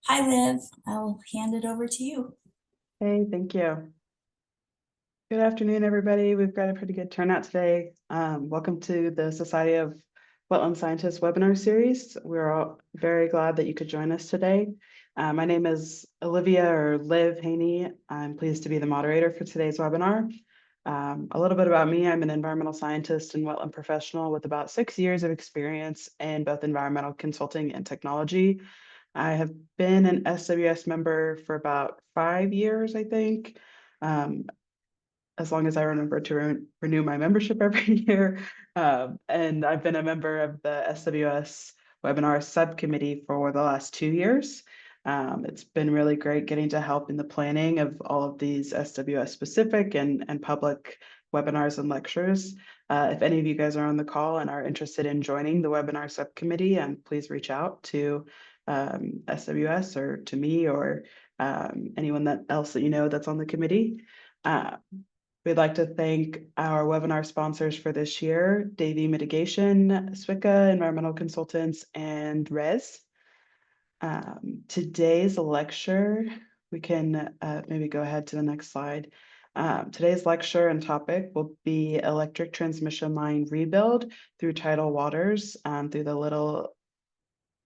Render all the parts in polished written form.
Hi, Liv. I'll hand it over to you. Hey, thank you. Good afternoon, everybody. We've got a pretty good turnout today. Welcome to the Society of Wetland Scientist webinar series. We're all very glad that you could join us today. My name is Olivia or Liv Haney. I'm pleased to be the moderator for today's webinar. A little bit about me, I'm an environmental scientist and wetland professional with about 6 years of experience in both environmental consulting and technology. I have been an SWS member for about 5 years, I think. As long as I remember to renew my membership every year. And I've been a member of the SWS webinar subcommittee for the last 2 years. It's been really great getting to help in the planning of all of these SWS specific and public webinars and lectures. If any of you guys are on the call and are interested in joining the webinar subcommittee, please reach out to SWS or to me or anyone else that you know that's on the committee. We'd like to thank our webinar sponsors for this year, Davey Mitigation, SWICA, Environmental Consultants, and RES. Today's lecture, we can maybe go ahead to the next slide. Today's lecture and topic will be electric transmission line rebuild through tidal waters through the Little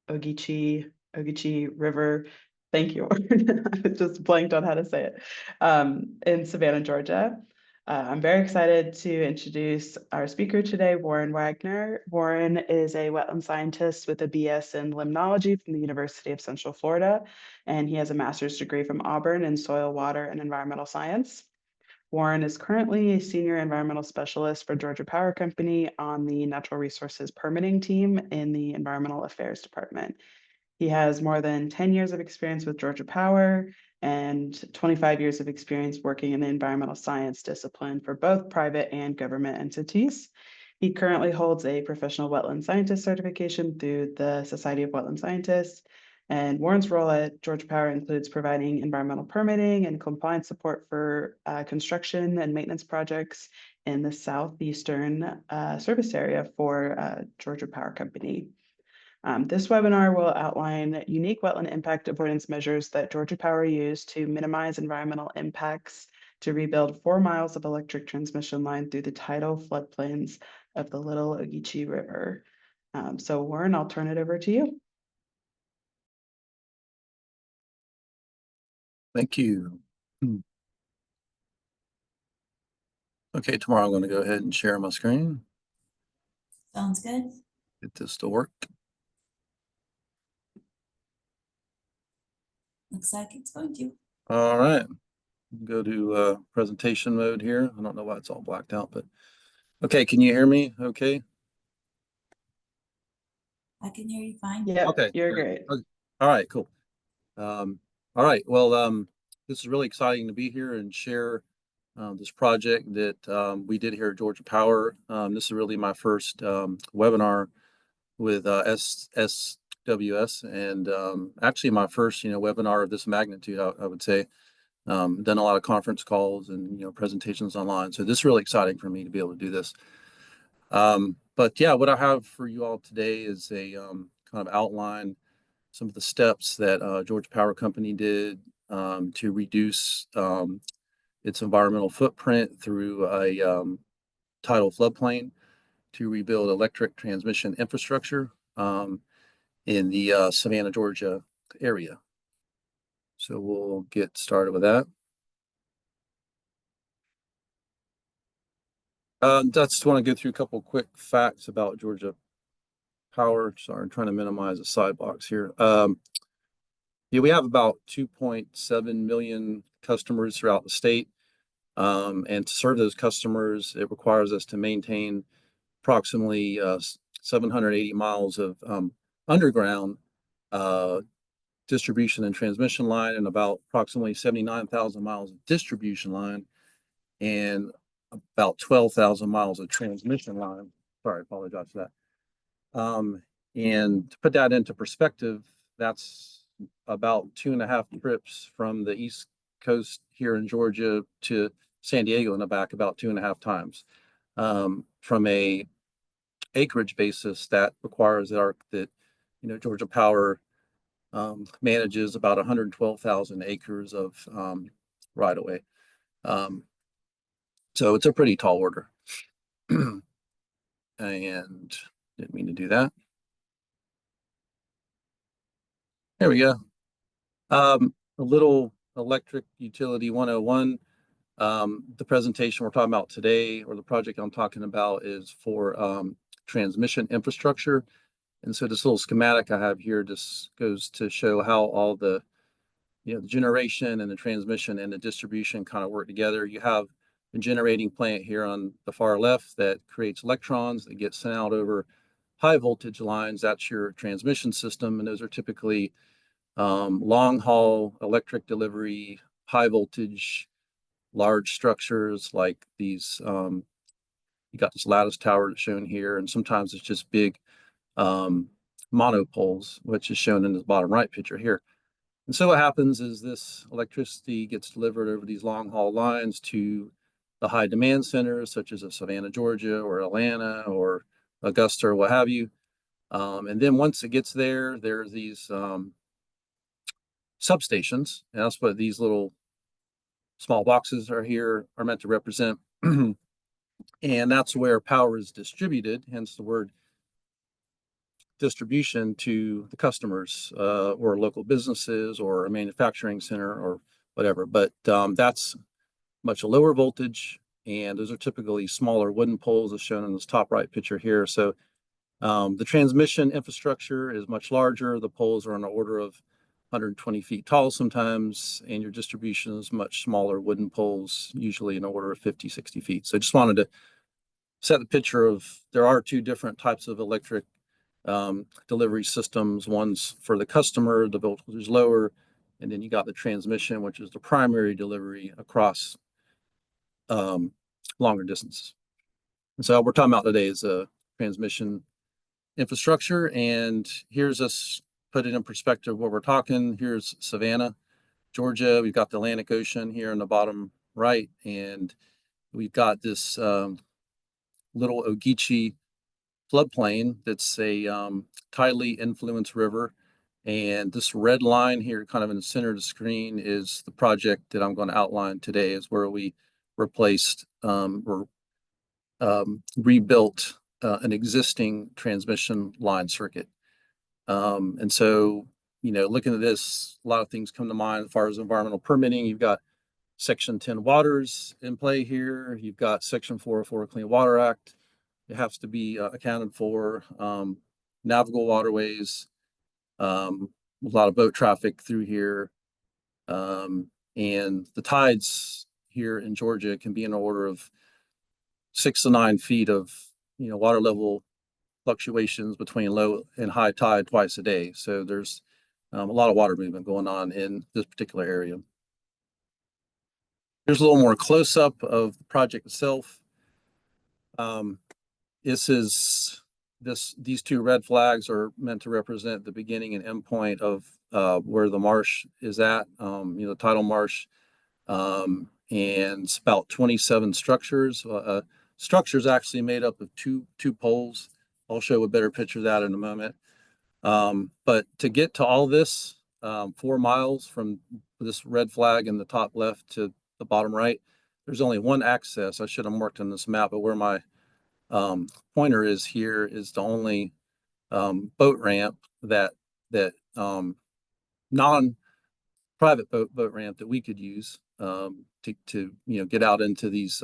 Ogeechee River. Thank you. I just blanked on how to say it. In Savannah, Georgia. I'm very excited to introduce our speaker today, Warren Wagner. Warren is a wetland scientist with a BS in limnology from the University of Central Florida, and he has a master's degree from Auburn in soil, water, and environmental science. Warren is currently a senior environmental specialist for Georgia Power Company on the Natural Resources Permitting team in the Environmental Affairs Department. He has more than 10 years of experience with Georgia Power and 25 years of experience working in the environmental science discipline for both private and government entities. He currently holds a professional wetland scientist certification through the Society of Wetland Scientists. And Warren's role at Georgia Power includes providing environmental permitting and compliance support for construction and maintenance projects in the southeastern service area for Georgia Power Company. This webinar will outline unique wetland impact avoidance measures that Georgia Power used to minimize environmental impacts to rebuild 4 miles of electric transmission line through the tidal floodplains of the Little Ogeechee River. So Warren, I'll turn it over to you. Thank you. Okay, tomorrow I'm going to go ahead and share my screen. Sounds good. Get this to work. Looks like it's going to. All right. Go to presentation mode here. I don't know why it's all blacked out, but okay. Can you hear me? Okay. I can hear you fine. Yeah, okay, you're great. Okay. All right, cool. All right. Well, this is really exciting to be here and share this project that we did here at Georgia Power. This is really my first webinar with SWS, and actually my first, webinar of this magnitude, I would say. Done a lot of conference calls and, presentations online. So this is really exciting for me to be able to do this. But yeah, what I have for you all today is a kind of outline some of the steps that Georgia Power Company did to reduce its environmental footprint through a tidal floodplain to rebuild electric transmission infrastructure in the Savannah, Georgia area. So we'll get started with that. Just want to go through a couple quick facts about Georgia Power. Sorry, I'm trying to minimize the side box here. Yeah, we have about 2.7 million customers throughout the state. And to serve those customers, it requires us to maintain approximately 780 miles of underground distribution and transmission line, and about approximately 79,000 miles of distribution line, and about 12,000 miles of transmission line. Sorry, I apologize for that. And to put that into perspective, that's about 2.5 trips from the East Coast here in Georgia to San Diego and back, about 2.5 times. From a acreage basis, that requires that Georgia Power manages about 112,000 acres of right of way. So it's a pretty tall order. And Didn't mean to do that. There we go. A little electric utility 101. The presentation we're talking about today, or the project I'm talking about, is for transmission infrastructure. And so this little schematic I have here just goes to show how all the the generation and the transmission and the distribution kind of work together. You have a generating plant here on the far left that creates electrons that get sent out over high voltage lines. That's your transmission system, and those are typically long haul electric delivery, high voltage, large structures like these. You got this lattice tower that's shown here, and sometimes it's just big monopoles, which is shown in the bottom right picture here. And so what happens is this electricity gets delivered over these long haul lines to the high demand centers, such as Savannah, Georgia, or Atlanta, or Augusta, or what have you. And then once it gets there, there's these substations, and that's what these little small boxes are meant to represent. And that's where power is distributed, hence the word distribution, to the customers, or local businesses, or a manufacturing center, or whatever. But that's much lower voltage, and those are typically smaller wooden poles, as shown in this top right picture here. So the transmission infrastructure is much larger. The poles are on the order of 120 feet tall sometimes, and your distribution is much smaller wooden poles, usually in the order of 50, 60 feet. So I just wanted to set the picture of, there are two different types of electric delivery systems. One's for the customer, the voltage is lower, and then you got the transmission, which is the primary delivery across longer distances. And so what we're talking about today is a transmission infrastructure. And here's us put it in perspective what we're talking. Here's Savannah, Georgia. We've got the Atlantic Ocean here in the bottom right, and we've got this Little Ogeechee floodplain that's a tidally influenced river. And this red line here, kind of in the center of the screen, is the project that I'm going to outline today, is where we replaced or rebuilt an existing transmission line circuit. And so, looking at this, a lot of things come to mind as far as environmental permitting. You've got Section 10 waters in play here. You've got Section 404 Clean Water Act. It has to be accounted for. Navigable waterways, a lot of boat traffic through here. And the tides here in Georgia can be in the order of 6 to 9 feet of water level fluctuations between low and high tide twice a day. So there's a lot of water movement going on in this particular area. Here's a little more close-up of the project itself. These two red flags are meant to represent the beginning and end point of where the marsh is at, the tidal marsh. And it's about 27 structures. Structures actually made up of two poles. I'll show a better picture of that in a moment. But to get to all this, 4 miles from this red flag in the top left to the bottom right, there's only one access. I should have marked on this map, but where my pointer is here is the only boat ramp that non-private boat ramp that we could use to get out into these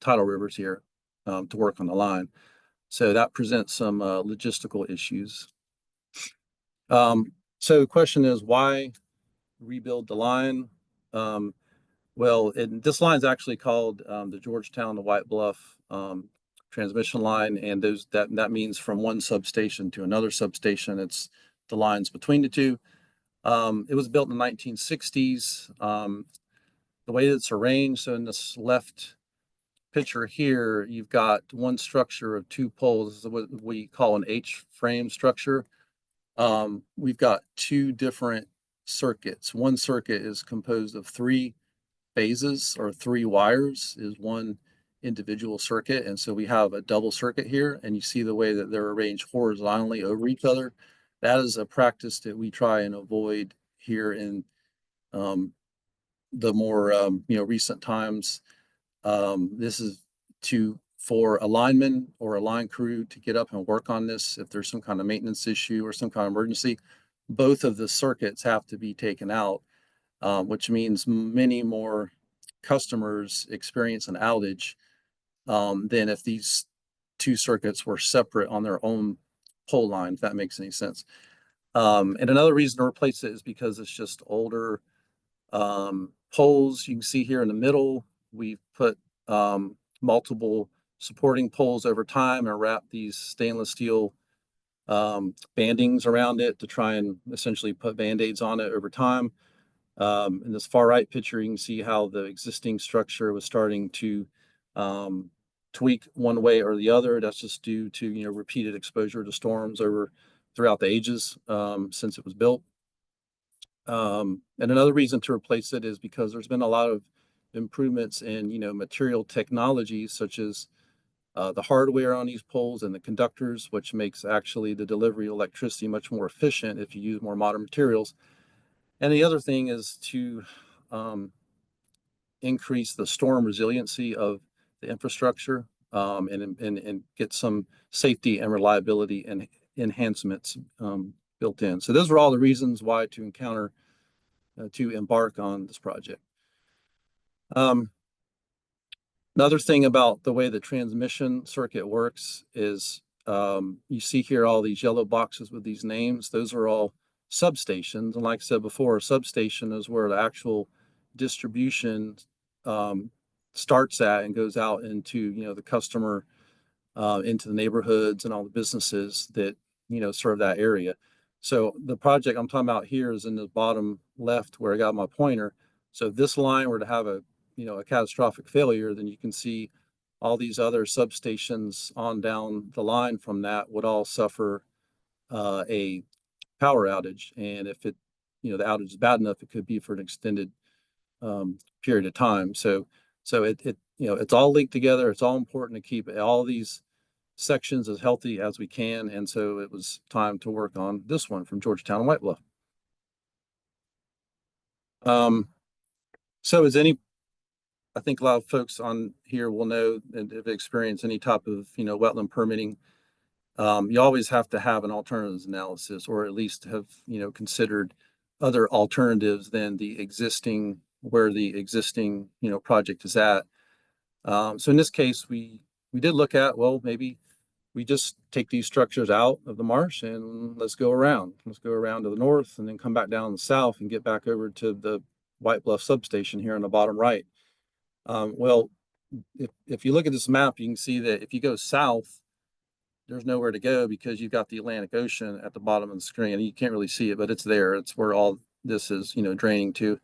tidal rivers here to work on the line. So that presents some logistical issues. So the question is, why rebuild the line? Well, this line is actually called the Georgetown-White Bluff transmission line, and that means from one substation to another substation. It's the lines between the two. It was built in the 1960s. The way that it's arranged, so in this left picture here, you've got one structure of 2 poles. This is what we call an H-frame structure. We've got 2 different circuits. One circuit is composed of 3 phases, or 3 wires is one individual circuit. And so we have a double circuit here, and you see the way that they're arranged horizontally over each other. That is a practice that we try and avoid here in the more recent times. This is to for a lineman or a line crew to get up and work on this, if there's some kind of maintenance issue or some kind of emergency, both of the circuits have to be taken out, which means many more customers experience an outage than if these two circuits were separate on their own pole line, if that makes any sense. And another reason to replace it is because it's just older poles. You can see here in the middle, we've put multiple supporting poles over time and wrap these stainless steel bandings around it to try and essentially put band-aids on it over time. In this far right picture, you can see how the existing structure was starting to tweak one way or the other. That's just due to repeated exposure to storms throughout the ages since it was built. And another reason to replace it is because there's been a lot of improvements in material technologies, such as the hardware on these poles and the conductors, which makes actually the delivery of electricity much more efficient if you use more modern materials. And the other thing is to increase the storm resiliency of the infrastructure and get some safety and reliability and enhancements built in. So those are all the reasons why to embark on this project. Another thing about the way the transmission circuit works is you see here all these yellow boxes with these names. Those are all substations. And like I said before, a substation is where the actual distribution starts at and goes out into the customer, into the neighborhoods and all the businesses that serve that area. So the project I'm talking about here is in the bottom left where I got my pointer. So if this line were to have a catastrophic failure, then you can see all these other substations on down the line from that would all suffer a power outage. And if the outage is bad enough, it could be for an extended period of time. So it's all linked together. It's all important to keep all these sections as healthy as we can. And so it was time to work on this one from Georgetown-White Bluff. So I think a lot of folks on here will know and have experienced any type of wetland permitting. You always have to have an alternatives analysis, or at least have considered other alternatives than where the existing project is at. So in this case, we did look at, well, maybe we just take these structures out of the marsh and let's go around to the north and then come back down the south and get back over to the White Bluff substation here on the bottom right. Well, if you look at this map, you can see that if you go south, there's nowhere to go because you've got the Atlantic Ocean at the bottom of the screen. And you can't really see it, but it's there. It's where all this is, draining to.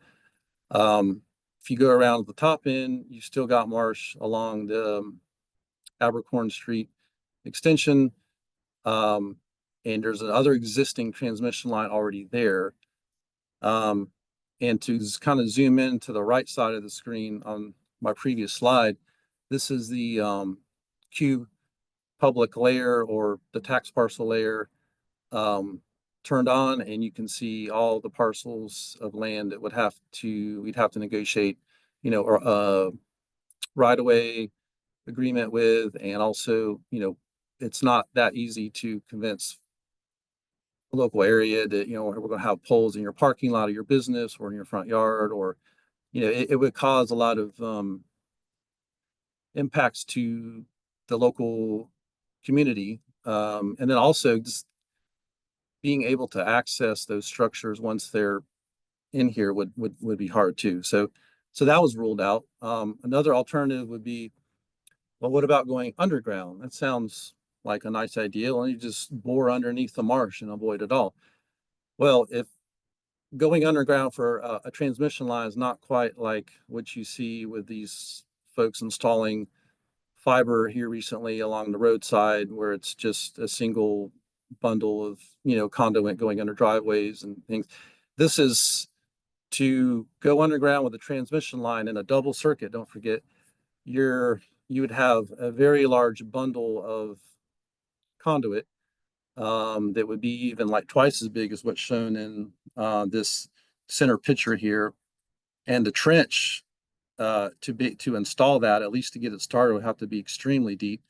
If you go around at the top end, you still got marsh along the Abercorn Street extension. And there's another existing transmission line already there. And to kind of zoom in to the right side of the screen on my previous slide, this is the Q public layer or the tax parcel layer turned on, and you can see all the parcels of land that we'd have to negotiate, or right-of-way agreement with, and also, it's not that easy to convince the local area that we're going to have poles in your parking lot of your business or in your front yard, or it would cause a lot of impacts to the local community, and then also just being able to access those structures once they're in here would be hard too. So that was ruled out. Another alternative would be, well, what about going underground? That sounds like a nice idea. Why don't you just bore underneath the marsh and avoid it all? Well, if going underground for a transmission line is not quite like what you see with these folks installing fiber here recently along the roadside, where it's just a single bundle of conduit going under driveways and things. This is to go underground with a transmission line in a double circuit. Don't forget, you would have a very large bundle of conduit that would be even like twice as big as what's shown in this center picture here. And the trench to install that, at least to get it started, would have to be extremely deep.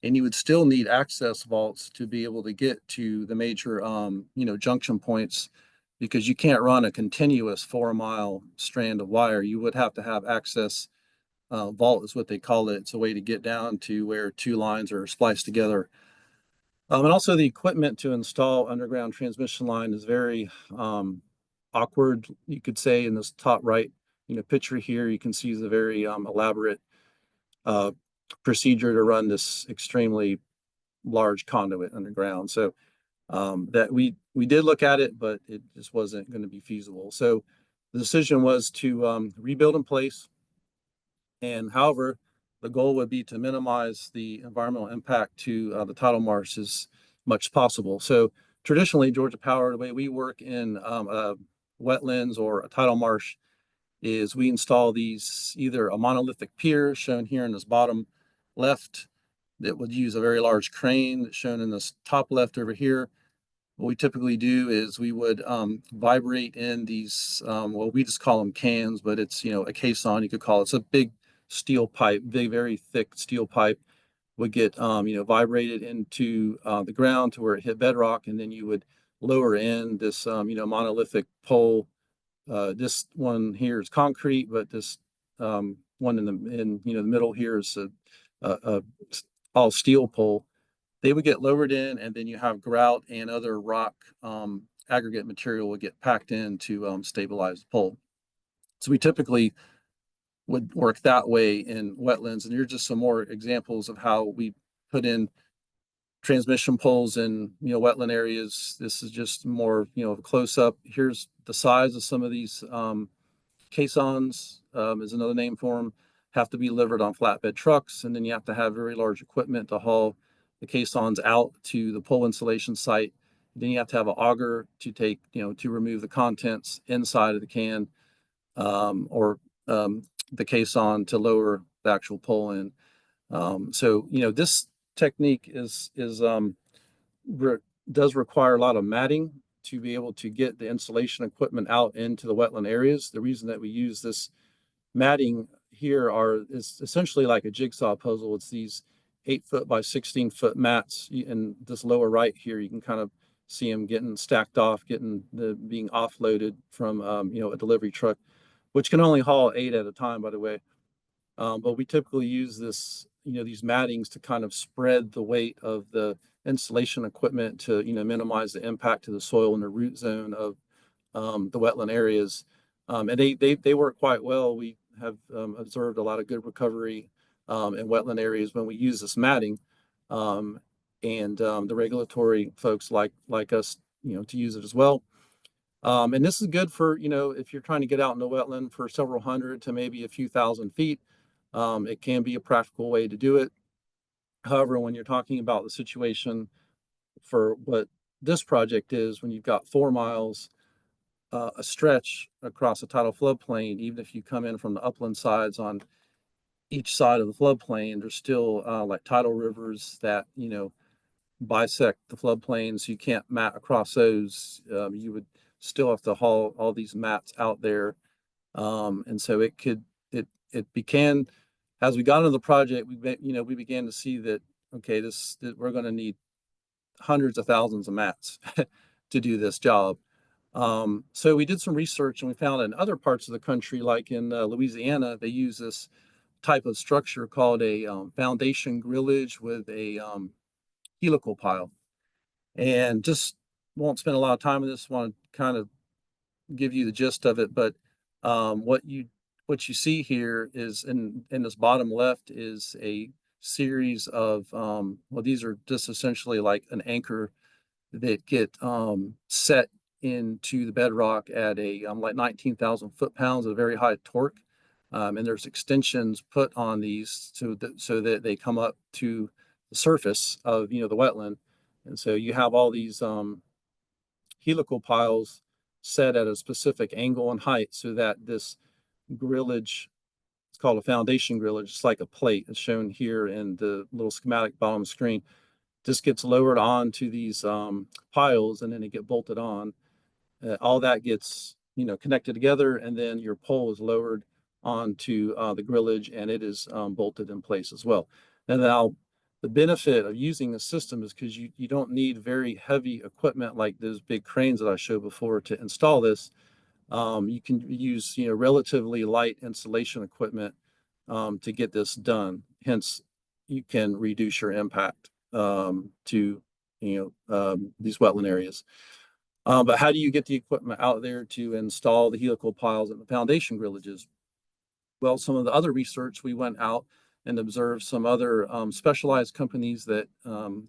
And you would still need access vaults to be able to get to the major, junction points, because you can't run a continuous 4-mile strand of wire. You would have to have access vault is what they call it. It's a way to get down to where two lines are spliced together. And also the equipment to install underground transmission line is very awkward, you could say. In this top right, picture here, you can see the very elaborate procedure to run this extremely large conduit underground. So that we did look at it, but it just wasn't going to be feasible. So the decision was to rebuild in place. And however, the goal would be to minimize the environmental impact to the tidal marsh as much as possible. So traditionally, Georgia Power, the way we work in wetlands or a tidal marsh is we install these, either a monolithic pier shown here in this bottom left that would use a very large crane that's shown in this top left over here. What we typically do is we would vibrate in these, well, we just call them cans, but it's, a caisson, you could call it. It's a big steel pipe, big, very thick steel pipe, would get, vibrated into the ground to where it hit bedrock. And then you would lower in this, monolithic pole. This one here is concrete, but this one in the middle here is a all steel pole. They would get lowered in, and then you have grout and other rock aggregate material would get packed in to stabilize the pole. So we typically would work that way in wetlands. And here's just some more examples of how we put in transmission poles in wetland areas. This is just more close up. Here's the size of some of these caissons, is another name for them. Have to be delivered on flatbed trucks, and then you have to have very large equipment to haul the caissons out to the pole installation site. Then you have to have an auger to take, to remove the contents inside of the can, or the caisson to lower the actual pole in. So this technique does require a lot of matting to be able to get the installation equipment out into the wetland areas. The reason that we use this matting here is essentially like a jigsaw puzzle. It's these 8-foot by 16-foot mats. In this lower right here, you can kind of see them getting stacked off, being offloaded from a delivery truck, which can only haul 8 at a time, by the way. But we typically use this, these mattings to kind of spread the weight of the installation equipment to, minimize the impact to the soil and the root zone of the wetland areas. And they work quite well. We have observed a lot of good recovery in wetland areas when we use this matting. And the regulatory folks like us, to use it as well. And this is good for, if you're trying to get out in the wetland for several hundred to maybe a few thousand feet. It can be a practical way to do it. However, when you're talking about the situation for what this project is, when you've got 4 miles, a stretch across a tidal floodplain, even if you come in from the upland sides on each side of the floodplain, there's still like tidal rivers that, bisect the floodplain, so you can't mat across those. You would still have to haul all these mats out there. And so it began, as we got into the project, we began to see that, okay, that we're going to need hundreds of thousands of mats to do this job. So we did some research, and we found in other parts of the country, like in Louisiana, they use this type of structure called a foundation grillage with a helical pile. And just won't spend a lot of time on this. Want to kind of give you the gist of it, but what you see here is in this bottom left is a series of well, these are just essentially like an anchor that get set into the bedrock at a like 19,000 foot-pounds at a very high torque, and there's extensions put on these so that they come up to the surface of the wetland. And so you have all these helical piles set at a specific angle and height so that this grillage, it's called a foundation grillage, it's like a plate. It's shown here in the little schematic bottom screen. Just gets lowered onto these piles, and then they get bolted on. All that gets connected together, and then your pole is lowered onto the grillage, and it is bolted in place as well. And now the benefit of using the system is because you don't need very heavy equipment like those big cranes that I showed before to install this. You can use relatively light installation equipment to get this done. Hence, you can reduce your impact to these wetland areas. But how do you get the equipment out there to install the helical piles and the foundation grillages? Well, some of the other research, we went out and observed some other specialized companies that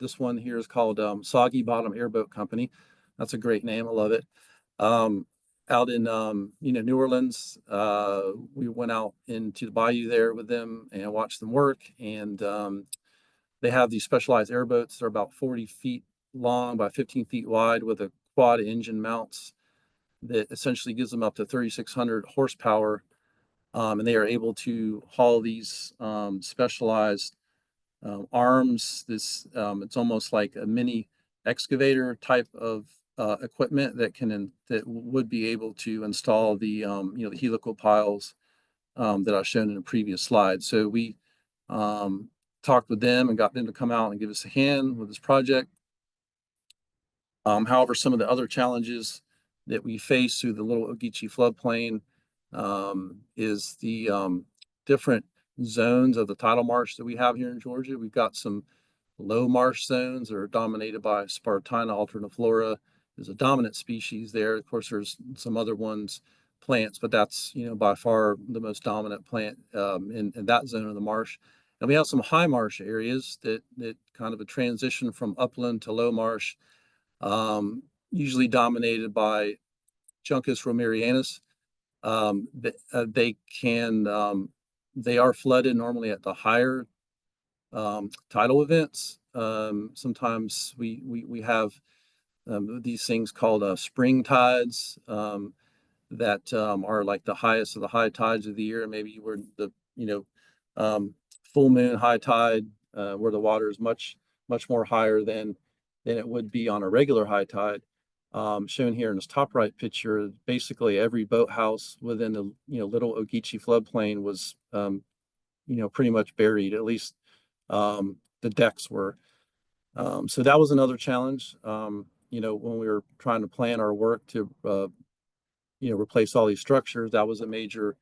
this one here is called Soggy Bottom Airboat Company. That's a great name. I love it. Out in New Orleans, we went out into the bayou there with them and watched them work. And they have these specialized airboats. They're about 40 feet long by 15 feet wide with a quad engine mounts that essentially gives them up to 3,600 horsepower. And they are able to haul these specialized arms. It's almost like a mini excavator type of equipment that would be able to install the the helical piles that I've shown in a previous slide. So we talked with them and got them to come out and give us a hand with this project. However, some of the other challenges that we face through the Little Ogeechee floodplain is the different zones of the tidal marsh that we have here in Georgia. We've got some low marsh zones that are dominated by Spartina alterniflora. There's a dominant species there. Of course, there's some other ones, plants, but that's by far the most dominant plant in that zone of the marsh. And we have some high marsh areas that kind of a transition from upland to low marsh, usually dominated by Juncus romerianus. They are flooded normally at the higher tidal events. Sometimes we have these things called spring tides that are like the highest of the high tides of the year. Maybe where the full moon high tide, where the water is much more higher than it would be on a regular high tide. Shown here in this top right picture, basically every boathouse within the Little Ogeechee floodplain was pretty much buried. At least the decks were. So that was another challenge. When we were trying to plan our work to replace all these structures, that was a major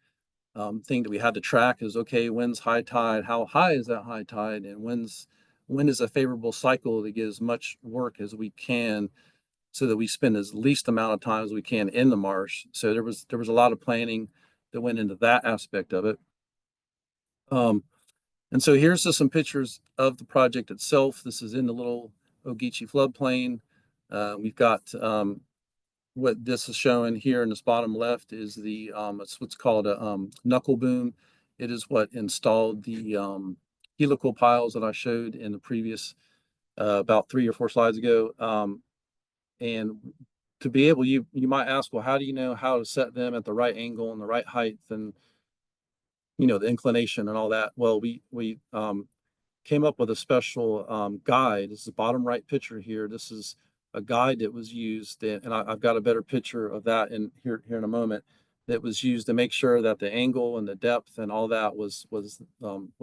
thing that we had to track. Is okay, when's high tide? How high is that high tide? And when is a favorable cycle to get as much work as we can, so that we spend as least amount of time as we can in the marsh. So there was a lot of planning that went into that aspect of it. And so here's just some pictures of the project itself. This is in the Little Ogeechee floodplain. We've got what this is showing here in this bottom left is it's what's called a knuckle boom. It is what installed the helical piles that I showed in the previous about 3 or 4 slides ago. And to be able, you might ask, well, how do you know how to set them at the right angle and the right height and the inclination and all that? Well, we came up with a special guide. This is the bottom right picture here. This is a guide that was used, and I've got a better picture of that here in a moment. That was used to make sure that the angle and the depth and all that was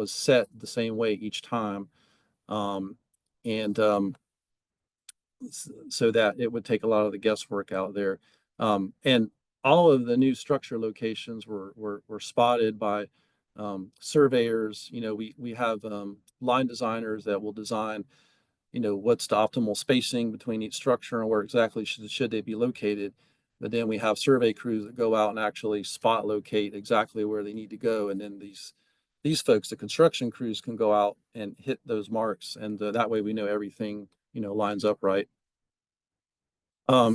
set the same way each time, so that it would take a lot of the guesswork out there. And all of the new structure locations were spotted by surveyors. We have line designers that will design what's the optimal spacing between each structure and where exactly should they be located. But then we have survey crews that go out and actually spot locate exactly where they need to go. And then these folks, the construction crews, can go out and hit those marks. And that way we know everything lines up right.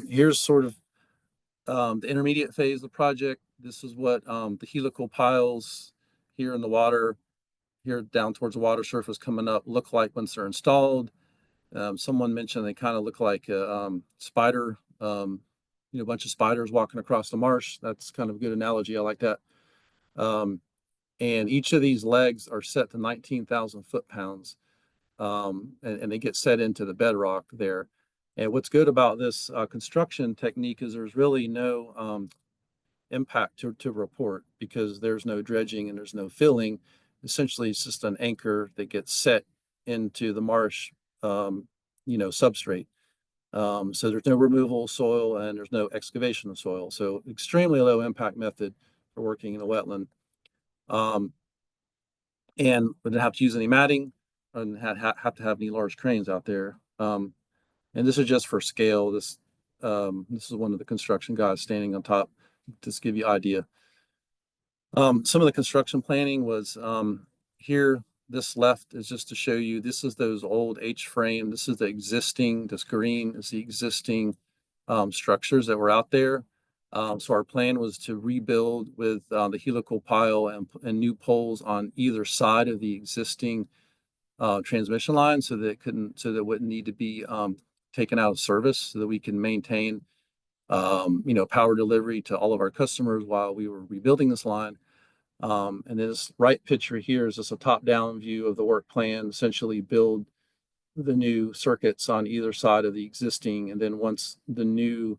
Here's sort of the intermediate phase of the project. This is what the helical piles here in the water, here down towards the water surface coming up, look like once they're installed. Someone mentioned they kind of look like a spider, a bunch of spiders walking across the marsh. That's kind of a good analogy. I like that. And each of these legs are set to 19,000 foot-pounds, and they get set into the bedrock there. And what's good about this construction technique is there's really no impact to report because there's no dredging and there's no filling. Essentially, it's just an anchor that gets set into the marsh, substrate. So there's no removal of soil and there's no excavation of soil. So extremely low impact method for working in a wetland. And we didn't have to use any matting and have to have any large cranes out there. And this is just for scale. This is one of the construction guys standing on top, just to give you an idea. Some of the construction planning was here. This left is just to show you, this is those old H-frame. This is the existing, this green is the existing structures that were out there. So our plan was to rebuild with the helical pile and new poles on either side of the existing transmission line so that it wouldn't need to be taken out of service, so that we can maintain power delivery to all of our customers while we were rebuilding this line. And then this right picture here is just a top-down view of the work plan, essentially build the new circuits on either side of the existing. And then once the new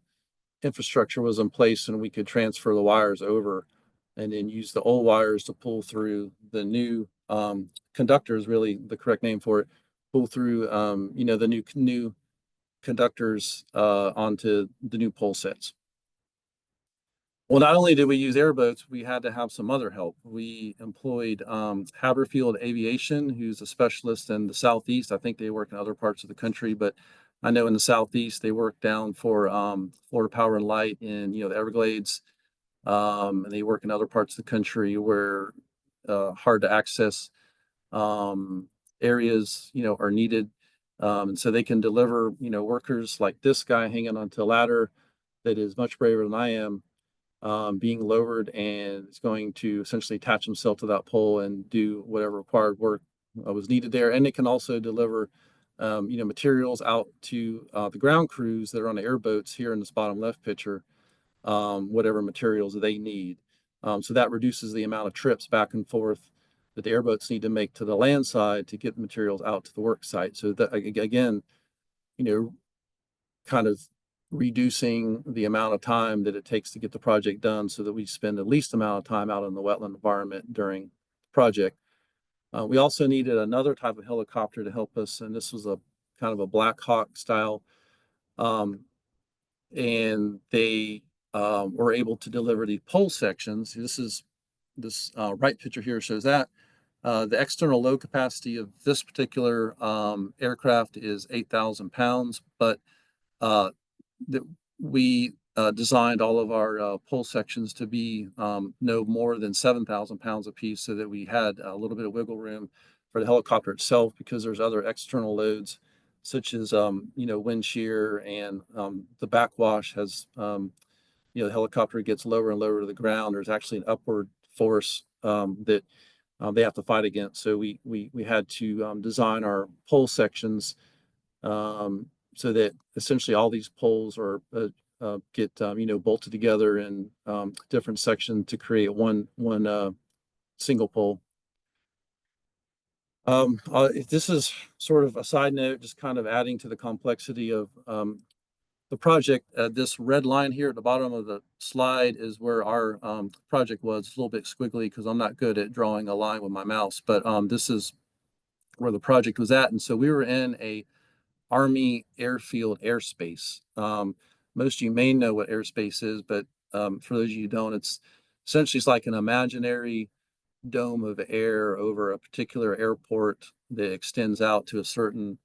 infrastructure was in place and we could transfer the wires over and then use the old wires to pull through the new conductors, really the correct name for it, pull through, the new conductors onto the new pole sets. Well, not only did we use airboats, we had to have some other help. We employed Haberfield Aviation, who's a specialist in the Southeast. I think they work in other parts of the country, but I know in the Southeast, they work down for Florida Power and Light in, the Everglades. And they work in other parts of the country where hard to access areas, are needed. And so they can deliver, workers like this guy hanging onto a ladder that is much braver than I am, being lowered, and it's going to essentially attach himself to that pole and do whatever required work was needed there. And it can also deliver, materials out to the ground crews that are on the airboats here in this bottom left picture, whatever materials they need. So that reduces the amount of trips back and forth that the airboats need to make to the land side to get the materials out to the work site. So that, again, kind of reducing the amount of time that it takes to get the project done so that we spend the least amount of time out in the wetland environment during the project. We also needed another type of helicopter to help us, and this was a kind of a Black Hawk style. And they were able to deliver the pole sections. This right picture here shows that. The external load capacity of this particular aircraft is 8,000 pounds, but we designed all of our pole sections to be no more than 7,000 pounds apiece, so that we had a little bit of wiggle room for the helicopter itself, because there's other external loads such as wind shear, and the backwash has the helicopter gets lower and lower to the ground. There's actually an upward force that they have to fight against. So we had to design our pole sections so that essentially all these poles are get bolted together in different sections to create one single pole. This is sort of a side note, just kind of adding to the complexity of the project. This red line here at the bottom of the slide is where our project was. It's a little bit squiggly because I'm not good at drawing a line with my mouse, but this is where the project was at. And so we were in a Army airfield airspace. Most of you may know what airspace is, but for those of you who don't, it's essentially like an imaginary dome of air over a particular airport that extends out to a certain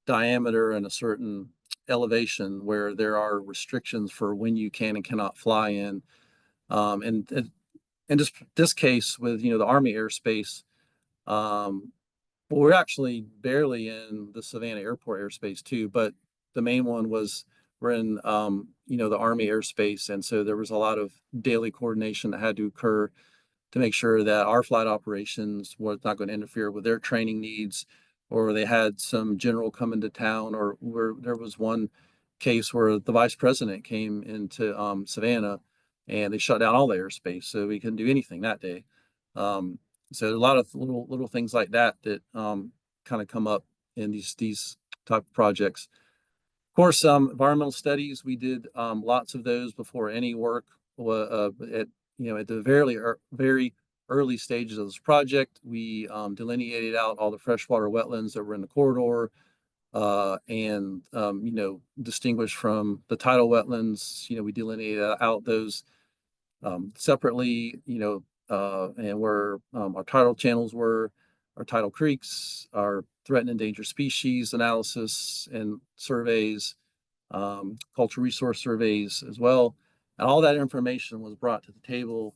diameter and a certain elevation, where there are restrictions for when you can and cannot fly in. And in this case with the Army airspace, well, we're actually barely in the Savannah airport airspace too, but the main one was we're in the Army airspace, and so there was a lot of daily coordination that had to occur to make sure that our flight operations were not going to interfere with their training needs, or they had some general come into town, or where there was one case where the vice president came into Savannah and they shut down all the airspace, so we couldn't do anything that day. So a lot of little things like that kind of come up in these type of projects. Of course, environmental studies, we did lots of those before any work at at the very early stages of this project, we delineated out all the freshwater wetlands that were in the corridor, and distinguished from the tidal wetlands. We delineated out those separately, and where our tidal channels were, our tidal creeks, our threatened endangered species analysis and surveys, cultural resource surveys as well. And all that information was brought to the table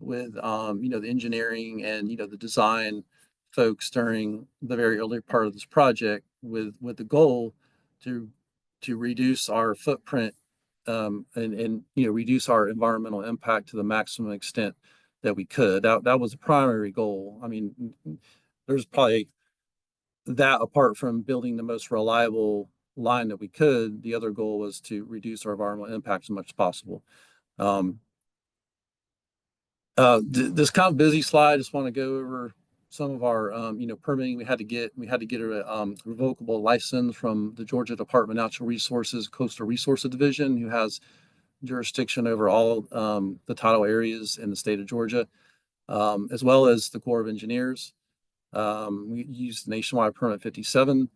with, the engineering and, the design folks during the very early part of this project with the goal to reduce our footprint, and reduce our environmental impact to the maximum extent that we could. That was the primary goal. I mean, there's probably that apart from building the most reliable line that we could, the other goal was to reduce our environmental impact as much as possible. This kind of busy slide, I just want to go over some of our, permitting. We had to get a revocable license from the Georgia Department of Natural Resources Coastal Resources Division, who has jurisdiction over all the tidal areas in the state of Georgia, as well as the Corps of Engineers. We used Nationwide Permit 57.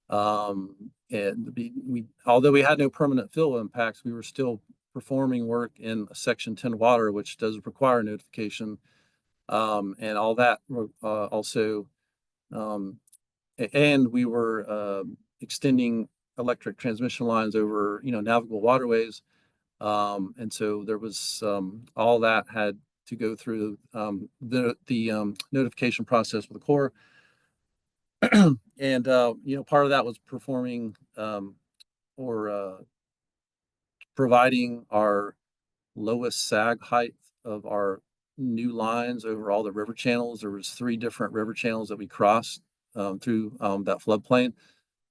And although we had no permanent fill impacts, we were still performing work in Section 10 water, which does require notification. And all that also, and we were extending electric transmission lines over, navigable waterways. And so there was all that had to go through the notification process with the Corps. And part of that was performing or providing our lowest sag height of our new lines over all the river channels. There was 3 different river channels that we crossed through that floodplain.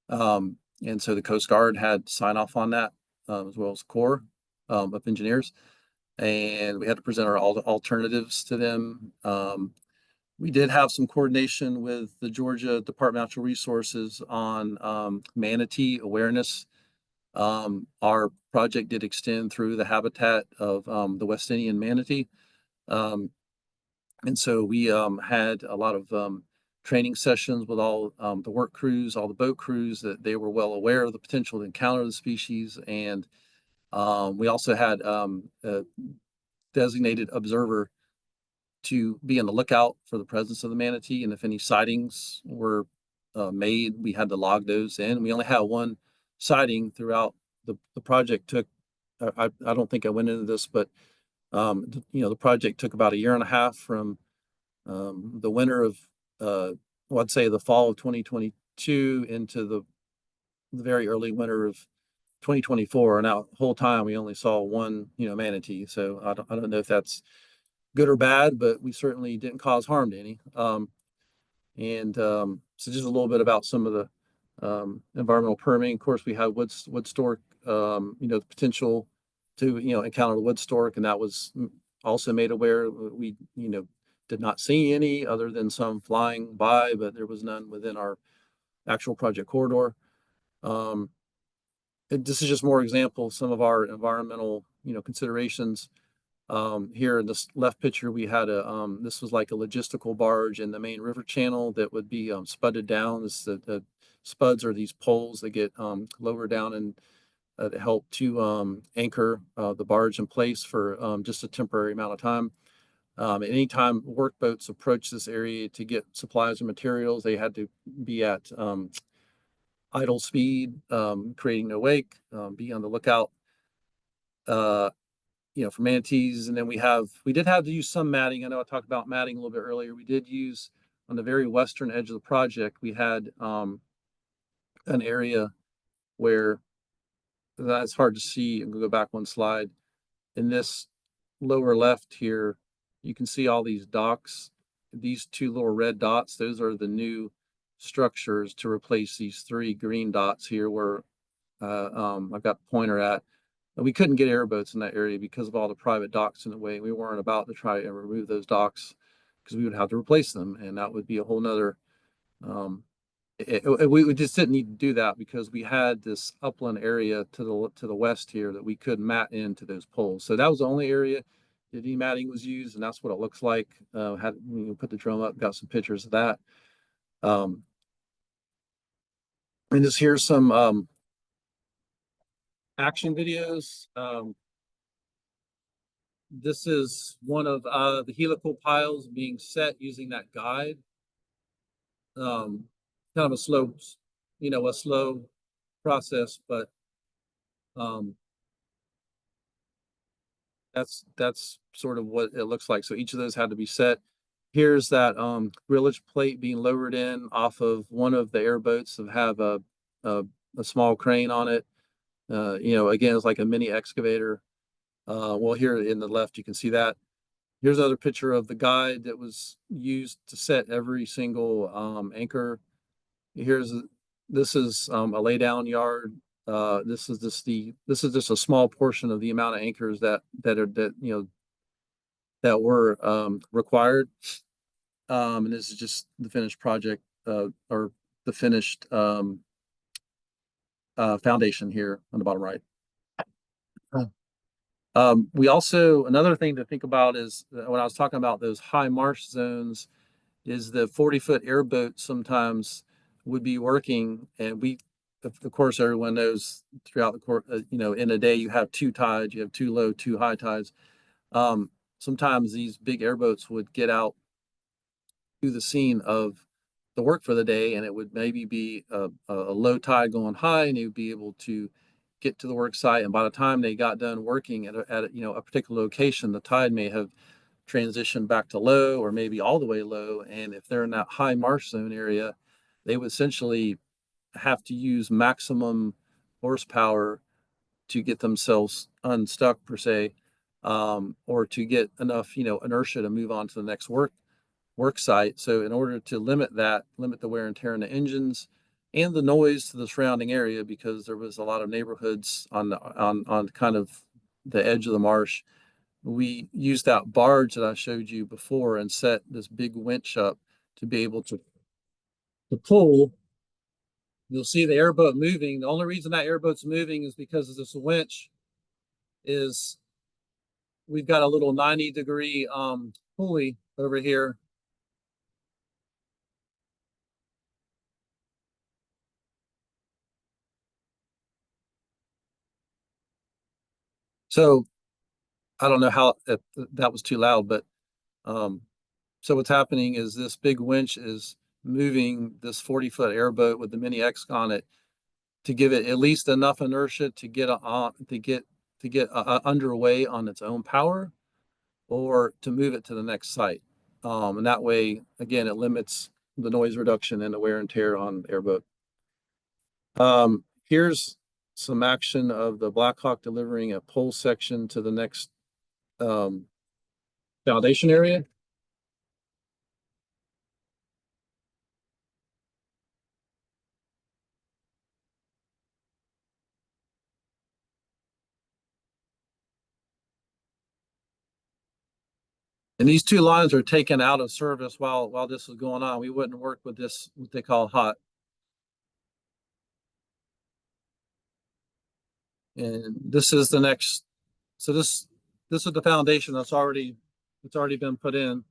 And so the Coast Guard had sign off on that, as well as Corps of Engineers. And we had to present all the alternatives to them. We did have some coordination with the Georgia Department of Natural Resources on manatee awareness. Our project did extend through the habitat of the West Indian manatee. And so we had a lot of training sessions with all the work crews, all the boat crews, that they were well aware of the potential to encounter the species. And we also had a designated observer to be on the lookout for the presence of the manatee. And if any sightings were made, we had to log those in. We only had one sighting throughout the project. I don't think I went into this, but the project took about 1.5 years from the winter of I'd say the fall of 2022 into the very early winter of 2024. And that whole time we only saw one manatee. So I don't know if that's good or bad, but we certainly didn't cause harm to any. So just a little bit about some of the environmental permitting. Of course, we had wood stork, the potential to encounter the wood stork, and that was also made aware. We did not see any other than some flying by, but there was none within our actual project corridor. This is just more example of some of our environmental considerations. Here in this left picture, we had this was like a logistical barge in the main river channel that would be spudded down. The spuds are these poles that get lowered down and to help to anchor the barge in place for just a temporary amount of time. Anytime work boats approach this area to get supplies and materials, they had to be at idle speed, creating no wake, be on the lookout for manatees. And then we did have to use some matting. I know I talked about matting a little bit earlier. We did use, on the very western edge of the project, we had an area where that's hard to see. I'm gonna go back one slide. In this lower left here, you can see all these docks. These 2 little red dots, those are the new structures to replace these 3 green dots here where I've got the pointer at. And we couldn't get airboats in that area because of all the private docks in the way. We weren't about to try and remove those docks because we would have to replace them, and that would be a whole nother we just didn't need to do that because we had this upland area to the west here that we could mat into those poles. So that was the only area that any matting was used, and that's what it looks like. Had put the drone up, got some pictures of that. And just here's some action videos. This is one of the helical piles being set using that guide. Kind of a slow, a slow process, but that's sort of what it looks like. So each of those had to be set. Here's that grillage plate being lowered in off of one of the airboats that have a small crane on it. Again, it's like a mini excavator. Well, here in the left, you can see that. Here's another picture of the guide that was used to set every single anchor. This is a laydown yard. This is just a small portion of the amount of anchors that were required. And this is just the finished project or the finished foundation here on the bottom right. We also, another thing to think about is when I was talking about those high marsh zones, is the 40-foot airboat sometimes would be working, and of course, everyone knows throughout the course, in a day you have two tides, you have two low, two high tides. Sometimes these big airboats would get out to the scene of the work for the day, and it would maybe be a low tide going high, and they would be able to get to the work site. And by the time they got done working at a particular location, the tide may have transitioned back to low or maybe all the way low. And if they're in that high marsh zone area, they would essentially have to use maximum horsepower to get themselves unstuck per se, or to get enough, inertia to move on to the next work site. So in order to limit the wear and tear in the engines and the noise to the surrounding area, because there was a lot of neighborhoods on kind of the edge of the marsh, we used that barge that I showed you before and set this big winch up to be able to pull. You'll see the airboat moving. The only reason that airboat's moving is because of this winch. We've got a little 90-degree pulley over here. So I don't know if that was too loud, but so what's happening is this big winch is moving this 40-foot airboat with the mini X on it to give it at least enough inertia to get underway on its own power, or to move it to the next site. And that way, again, it limits the noise reduction and the wear and tear on the airboat. Here's some action of the Black Hawk delivering a pole section to the next foundation area. And these two lines are taken out of service while this is going on. We wouldn't work with this, what they call hot. And this is the next. So this is the foundation that's already been put in.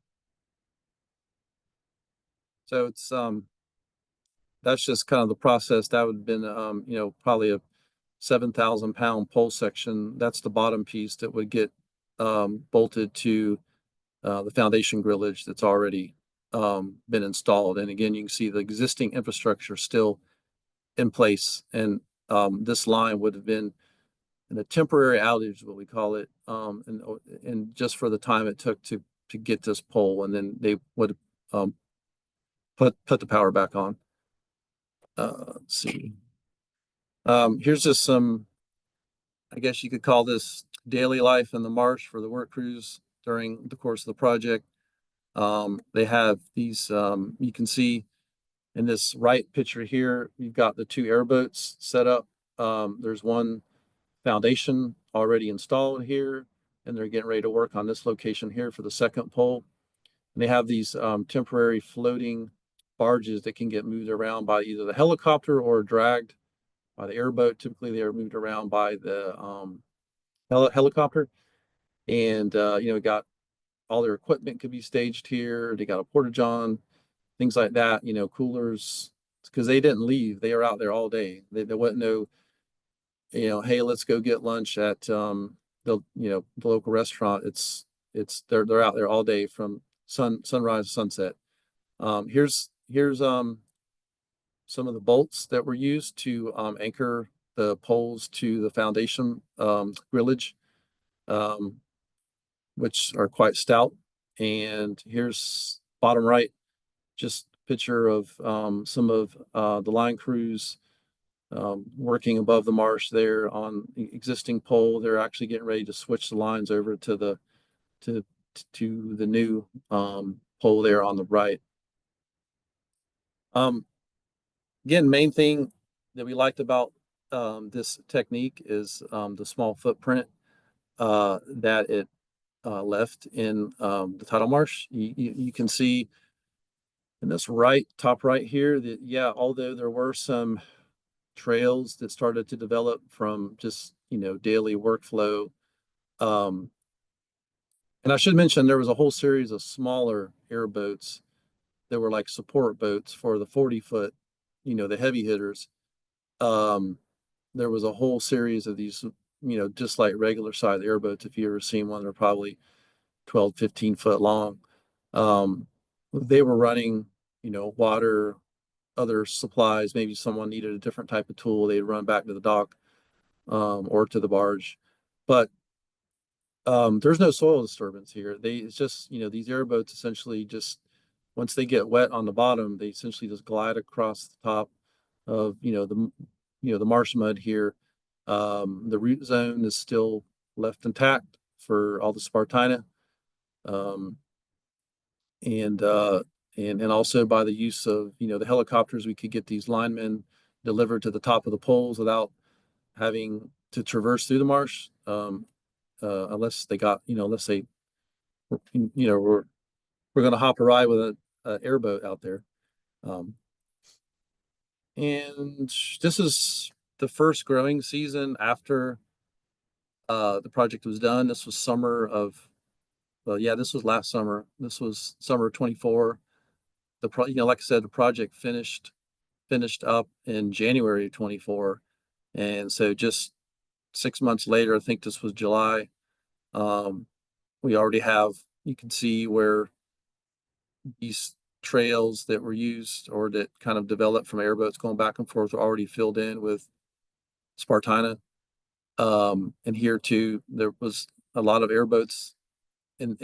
So it's that's just kind of the process. That would have been probably a 7,000-pound pole section. That's the bottom piece that would get bolted to the foundation grillage that's already been installed. And again, you can see the existing infrastructure still in place. And this line would have been in a temporary outage, what we call it, and just for the time it took to get this pole, and then they would put the power back on. Let's see. Here's just some, I guess you could call this daily life in the marsh for the work crews during the course of the project. They have these, you can see in this right picture here, you've got the two airboats set up. There's one foundation already installed here, and they're getting ready to work on this location here for the second pole. And they have these temporary floating barges that can get moved around by either the helicopter or dragged by the airboat. Typically, they are moved around by the helicopter. And got all their equipment could be staged here. They got a porta-john, things like that. Coolers, because they didn't leave. They were out there all day. There wasn't no, hey, let's go get lunch at the local restaurant. They're out there all day from sunrise to sunset. Here's some of the bolts that were used to anchor the poles to the foundation grillage, which are quite stout. And here's bottom right, just a picture of some of the line crews working above the marsh there on the existing pole. They're actually getting ready to switch the lines over to the new pole there on the right. Again, main thing that we liked about this technique is the small footprint that it left in the tidal marsh. You can see in this top right here that, yeah, although there were some trails that started to develop from just, daily workflow. And I should mention there was a whole series of smaller airboats that were like support boats for the 40-foot, the heavy hitters. There was a whole series of these, just like regular size airboats. If you ever seen one, they're probably 12, 15 foot long. They were running, water, other supplies. Maybe someone needed a different type of tool. They'd run back to the dock or to the barge. But there's no soil disturbance here. It's just, these airboats essentially just, once they get wet on the bottom, they essentially just glide across the top of, the marsh mud here. The root zone is still left intact for all the Spartina. And also by the use of, the helicopters, we could get these linemen delivered to the top of the poles without having to traverse through the marsh. Unless they got, let's say, we're going to hop a ride with an airboat out there. And this is the first growing season after the project was done. This was this was last summer. This was summer 24. Like I said, the project finished up in January 24. And so just 6 months later, I think this was July, we already have, you can see where these trails that were used or that kind of developed from airboats going back and forth are already filled in with Spartina. And here too, there was a lot of airboats and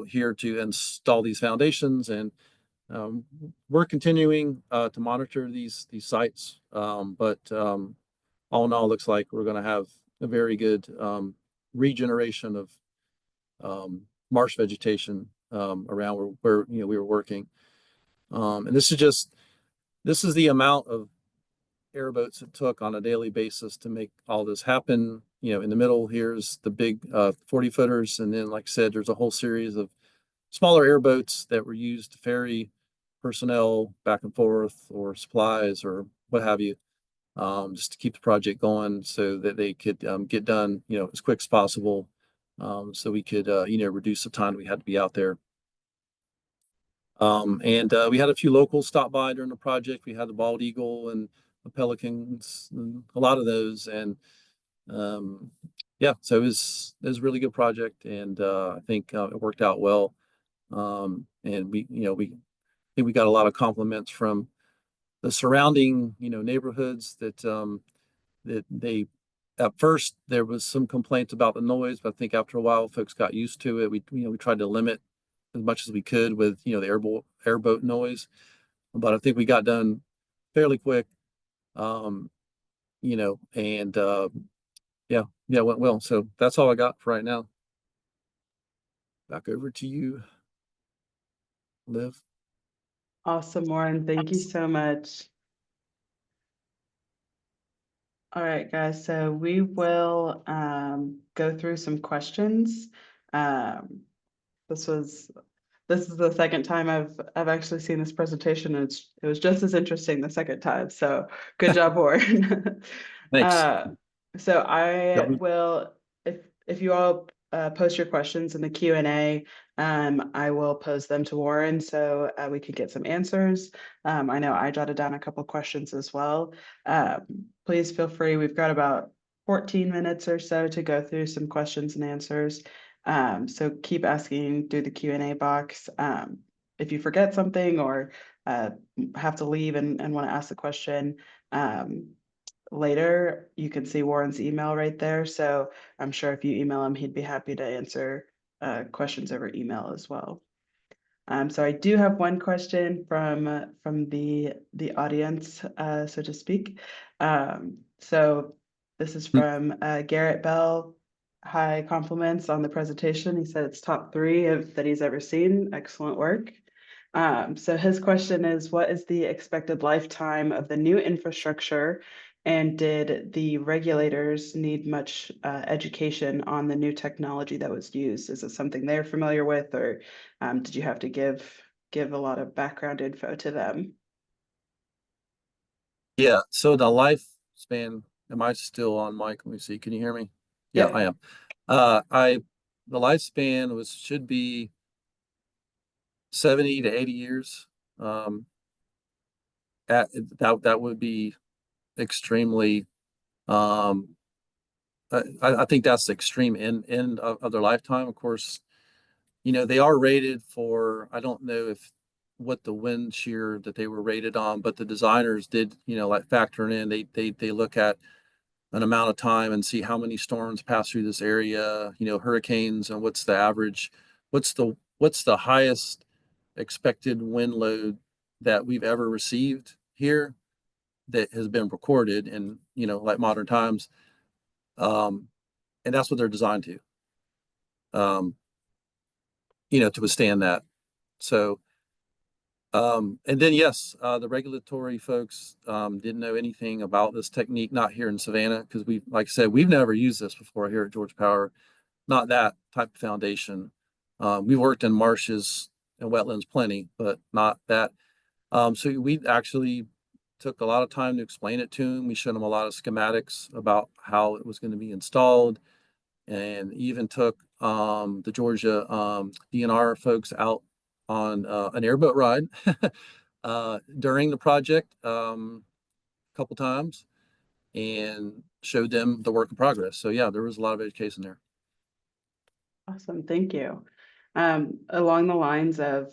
here to install these foundations. And we're continuing to monitor these sites. But all in all, looks like we're going to have a very good regeneration of marsh vegetation around where we were working. And this is the amount of airboats it took on a daily basis to make all this happen. In the middle, here's the big 40-footers. And then, like I said, there's a whole series of smaller airboats that were used to ferry personnel back and forth or supplies or what have you, just to keep the project going so that they could get done, as quick as possible, so we could, reduce the time we had to be out there. And we had a few locals stop by during the project. We had the bald eagle and the pelicans, and a lot of those. And so it was a really good project, and I think it worked out well. And we think we got a lot of compliments from the surrounding, neighborhoods that they, at first there was some complaints about the noise, but I think after a while folks got used to it. We tried to limit as much as we could with, the airboat noise, but I think we got done fairly quick. And went well. So that's all I got for right now. Back over to you, Liv. Awesome, Warren. Thank you so much. All right, guys, so we will go through some questions. This was this is the second time I've actually seen this presentation, and it was just as interesting the second time. So good job, Warren. Thanks. So I Yep. will, if you all post your questions in the Q&A, I will pose them to Warren so we could get some answers. I know I jotted down a couple questions as well. Please feel free. We've got about 14 minutes or so to go through some questions and answers. So keep asking through the Q&A box. If you forget something or have to leave and want to ask a question later, you can see Warren's email right there. So I'm sure if you email him, he'd be happy to answer questions over email as well. So I do have one question from the audience, so to speak. So this is from Garrett Bell. High compliments on the presentation. He said it's top 3 that he's ever seen. Excellent work. So his question is, what is the expected lifetime of the new infrastructure? And did the regulators need much education on the new technology that was used? Is it something they're familiar with, or did you have to give a lot of background info to them? Yeah. So the lifespan, am I still on mic? Let me see. Can you hear me? Yeah, Yep. I am. The lifespan should be 70 to 80 years. That would be extremely, um, I think that's the extreme end of their lifetime. Of course, they are rated for, I don't know what the wind shear that they were rated on, but the designers did, like factor in, they look at an amount of time and see how many storms pass through this area, hurricanes, and what's the average, what's the highest expected wind load that we've ever received here that has been recorded in, like modern times. And that's what they're designed to, to withstand that. So, and then, yes, the regulatory folks didn't know anything about this technique, not here in Savannah, because like I said, we've never used this before here at Georgia Power, not that type of foundation. We've worked in marshes and wetlands plenty, but not that. So we actually took a lot of time to explain it to them. We showed them a lot of schematics about how it was going to be installed, and even took the Georgia DNR folks out on an airboat ride during the project a couple times and showed them the work in progress. So yeah, there was a lot of education there. Awesome, thank you. Along the lines of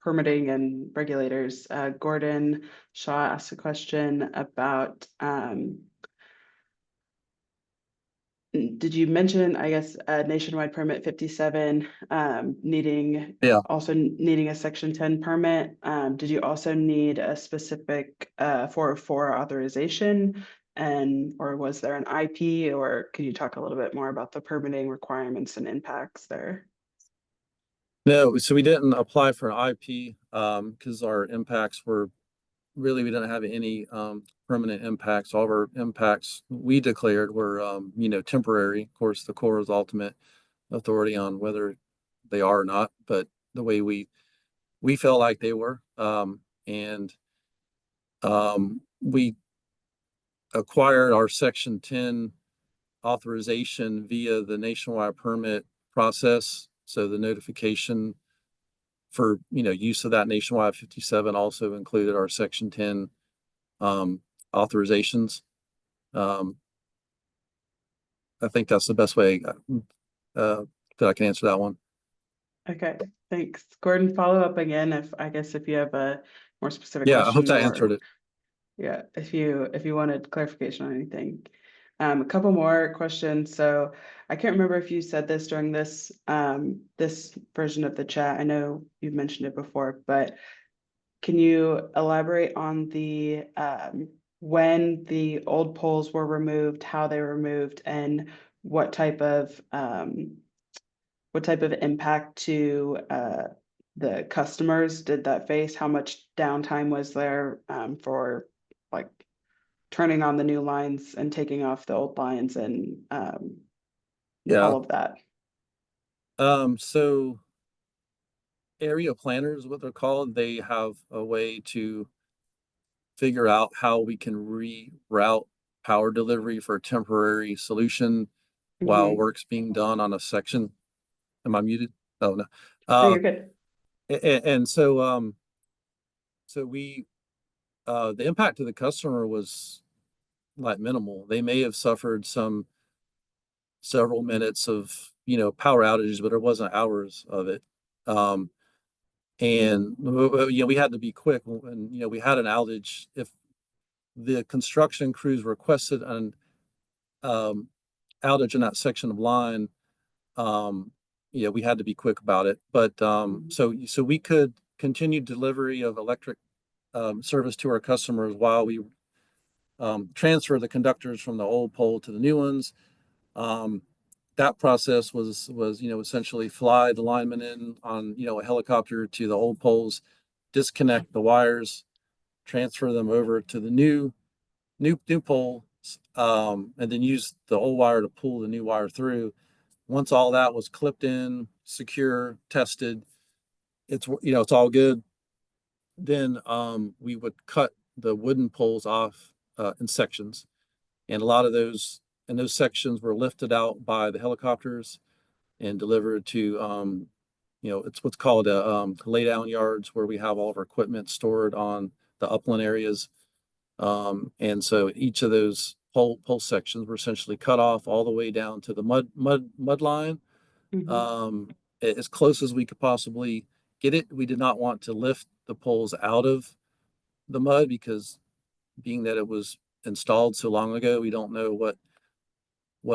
permitting and regulators, Gordon Shaw asked a question about did you mention, I guess, nationwide permit 57 also needing a section 10 permit? Did you also need a specific 404 authorization? Or was there an IP, or could you talk a little bit more about the permitting requirements and impacts there? No, so we didn't apply for an IP because our impacts were really, we didn't have any permanent impacts. All of our impacts we declared were, temporary. Of course, the Corps is ultimate authority on whether they are or not, but the way we felt like they were. And we acquired our Section 10 authorization via the nationwide permit process. So the notification for use of that nationwide 57 also included our Section 10 authorizations. I think that's the best way that I can answer that one. Okay, thanks. Gordon, follow up again if you have a more specific Yeah, question. I hope that answered it. Yeah, if you wanted clarification on anything. A couple more questions. So I can't remember if you said this during this this version of the chat. I know you've mentioned it before, but can you elaborate on the when the old poles were removed, how they were removed, and what type of impact to the customers did that face? How much downtime was there for like turning on the new lines and taking off the old lines and all of that? So area planners, what they're called. They have a way to figure out how we can reroute power delivery for a temporary solution while Mhm. work's being done on a section. Am I muted? Oh, no. No, you're good. And so, so we, the impact to the customer was like minimal. They may have suffered several minutes of, power outages, but it wasn't hours of it. And we had to be quick, and we had an outage. If the construction crews requested an outage in that section of line, we had to be quick about it. But so we could continue delivery of electric service to our customers while we transfer the conductors from the old pole to the new ones. That process was essentially fly the linemen in on a helicopter to the old poles, disconnect the wires, transfer them over to the new poles, and then use the old wire to pull the new wire through. Once all that was clipped in, secure, tested, it's all good. Then we would cut the wooden poles off in sections, and a lot of those sections were lifted out by the helicopters and delivered to it's what's called a lay down yards, where we have all of our equipment stored on the upland areas. And so each of those pole sections were essentially cut off all the way down to the mud line, Mhm. as close as we could possibly get it. We did not want to lift the poles out of the mud, because being that it was installed so long ago, we don't know what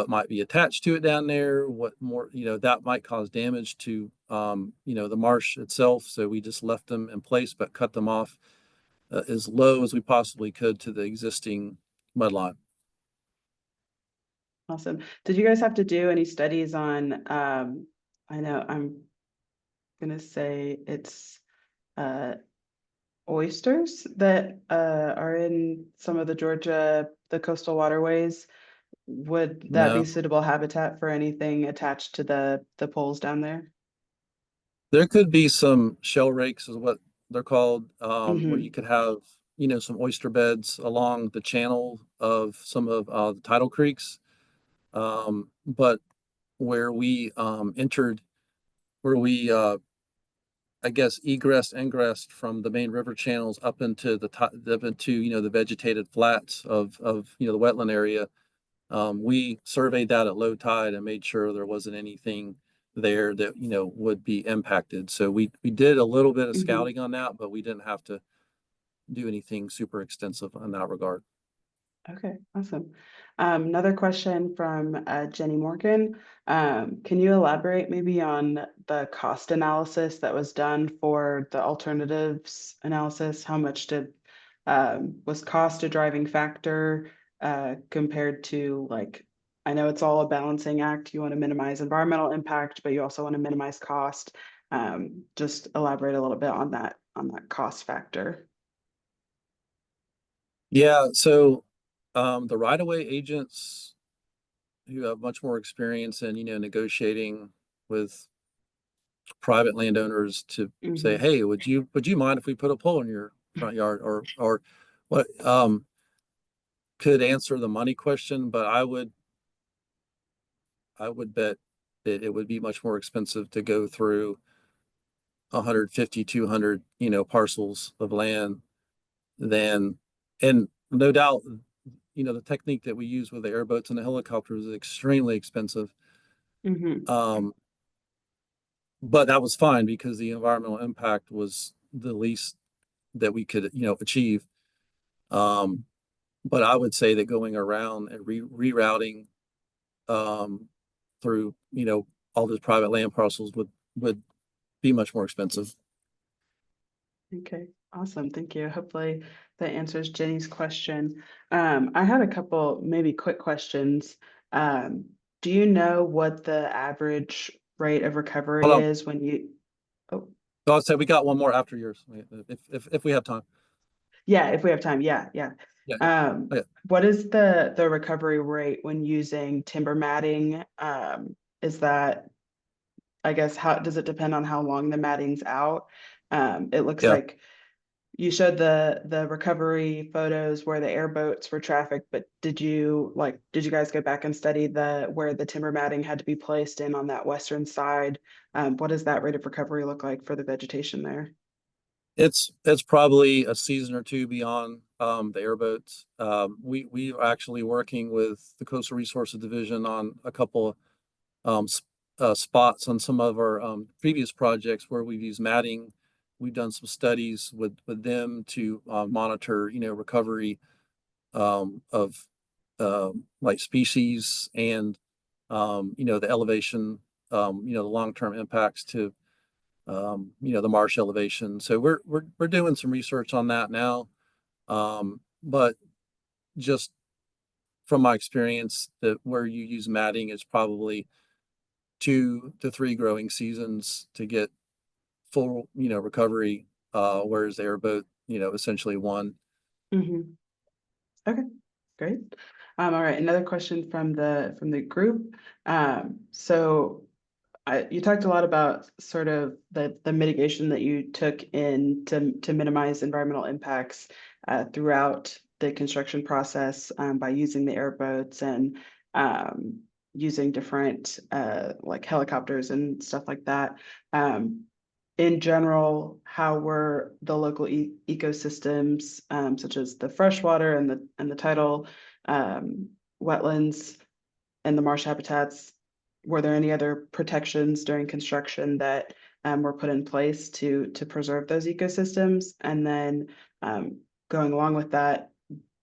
might be attached to it down there, what more, that might cause damage to, the marsh itself. So we just left them in place, but cut them off as low as we possibly could to the existing mud line. Awesome. Did you guys have to do any studies on, I know I'm gonna say it's oysters that are in some of the coastal waterways? Would that be No, suitable habitat for anything attached to the poles down there? there could be some shell rakes, is what they're called, where you Hmm. could have, some oyster beds along the channel of some of the tidal creeks. But where we entered, where we I guess ingressed from the main river channels up into the vegetated flats of the wetland area. We surveyed that at low tide and made sure there wasn't anything there that would be impacted. So we did a little bit of Hmm. scouting on that, but we didn't have to do anything super extensive in that regard. Okay, awesome. Another question from Jenny Morgan. Can you elaborate maybe on the cost analysis that was done for the alternatives analysis? How much was cost a driving factor compared to, like, I know it's all a balancing act. You want to minimize environmental impact, but you also want to minimize cost. Just elaborate a little bit on that cost factor. Yeah, so the right-of-way agents who have much more experience in negotiating with private landowners to say, Hmm. hey, would you mind if we put a pole in your front yard, or what, could answer the money question. But I would bet that it would be much more expensive to go through 150, 200, parcels of land than, and no doubt, the technique that we use with the airboats and the helicopters is extremely expensive. Hmm. Um, but that was fine because the environmental impact was the least that we could, achieve. Um, but I would say that going around and rerouting um, through, all those private land parcels would be much more expensive. Okay, awesome. Thank you. Hopefully that answers Jenny's question. I had a couple maybe quick questions. Um, do you know what the average rate of recovery Hold on. is when you, oh, So I'd say we got one more after yours, if we have time. yeah, if we have time, yeah, yeah. Yeah, yeah, yeah. What is the recovery rate when using timber matting? Is that I guess, how does it depend on how long the matting's out? It looks Yeah. like you showed the recovery photos where the airboats were trafficked, but did you guys go back and study where the timber matting had to be placed in on that western side? What does that rate of recovery look like for the vegetation there? It's probably a season or two beyond the airboats. We are actually working with the Coastal Resources Division on a couple spots on some of our previous projects where we've used matting. We've done some studies with them to monitor, recovery of like species and the elevation, the long-term impacts to the marsh elevation. So we're doing some research on that now. But just from my experience, that where you use matting is probably 2 to 3 growing seasons to get full, recovery, whereas the airboat, essentially one. Mhm. Okay, great. All right, another question from the group. So you talked a lot about sort of the mitigation that you took in to minimize environmental impacts throughout the construction process by using the airboats and using different like helicopters and stuff like that. In general, how were the local ecosystems, such as the freshwater and the tidal wetlands and the marsh habitats? Were there any other protections during construction that were put in place to preserve those ecosystems? And then going along with that,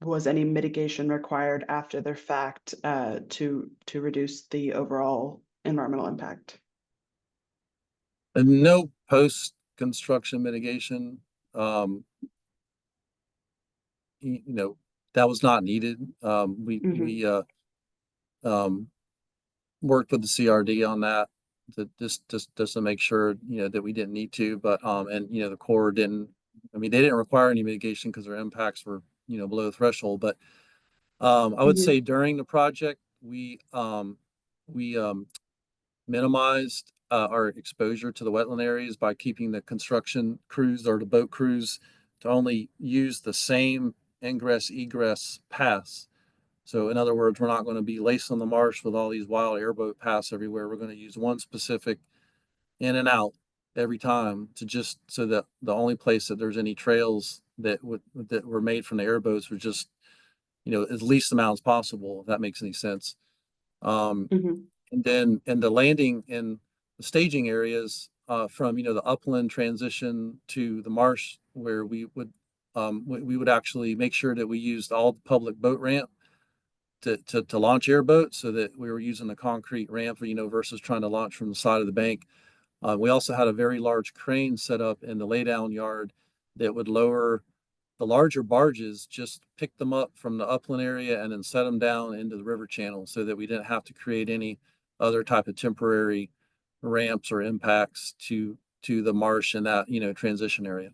was any mitigation required after the fact to reduce the overall environmental impact? And no post-construction mitigation. That was not needed. We worked with the CRD on that just to make sure, that we didn't need to, but and the Corps didn't. I mean, they didn't require any mitigation because their impacts were, below the threshold. But I would say during the project, we minimized our exposure to the wetland areas by keeping the construction crews or the boat crews to only use the same ingress egress paths. So in other words, we're not going to be lacing the marsh with all these wild airboat paths everywhere. We're going to use one specific in and out every time, to just so that the only place that there's any trails that were made from the airboats was just, as least amount as possible, if that makes any sense. And then in the landing in the staging areas, from the upland transition to the marsh, where we would actually make sure that we used all the public boat ramp to launch airboats, so that we were using the concrete ramp, versus trying to launch from the side of the bank. We also had a very large crane set up in the laydown yard that would lower the larger barges, just pick them up from the upland area and then set them down into the river channel, so that we didn't have to create any other type of temporary ramps or impacts to the marsh in that, transition area.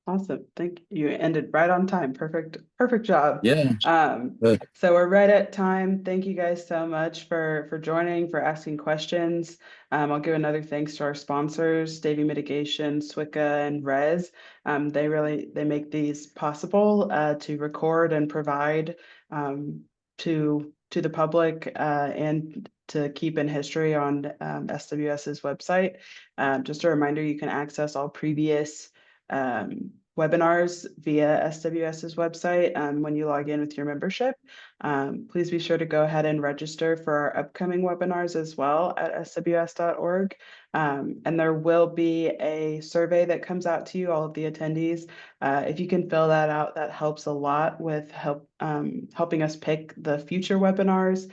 Awesome. Thank you. Ended right on time. Perfect job. Yeah. Good. So we're right at time. Thank you guys so much for joining, for asking questions. I'll give another thanks to our sponsors, Davy Mitigation, SWICA, and RES. They make these possible to record and provide to the public and to keep in history on SWS's website. Just a reminder, you can access all previous webinars via SWS's website when you log in with your membership. Please be sure to go ahead and register for our upcoming webinars as well at sws.org. And there will be a survey that comes out to you, all of the attendees. If you can fill that out, that helps a lot with helping us pick the future webinars,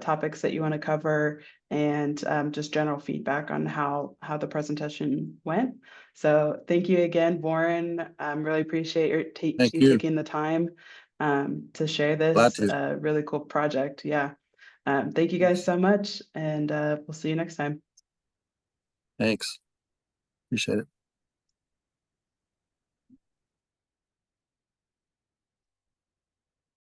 topics that you want to cover, and just general feedback on how the presentation went. So thank you again, Warren. Really appreciate you taking the time to share this really cool project. Yeah. Thank you guys so much, and we'll see you next time. Thanks. Appreciate it.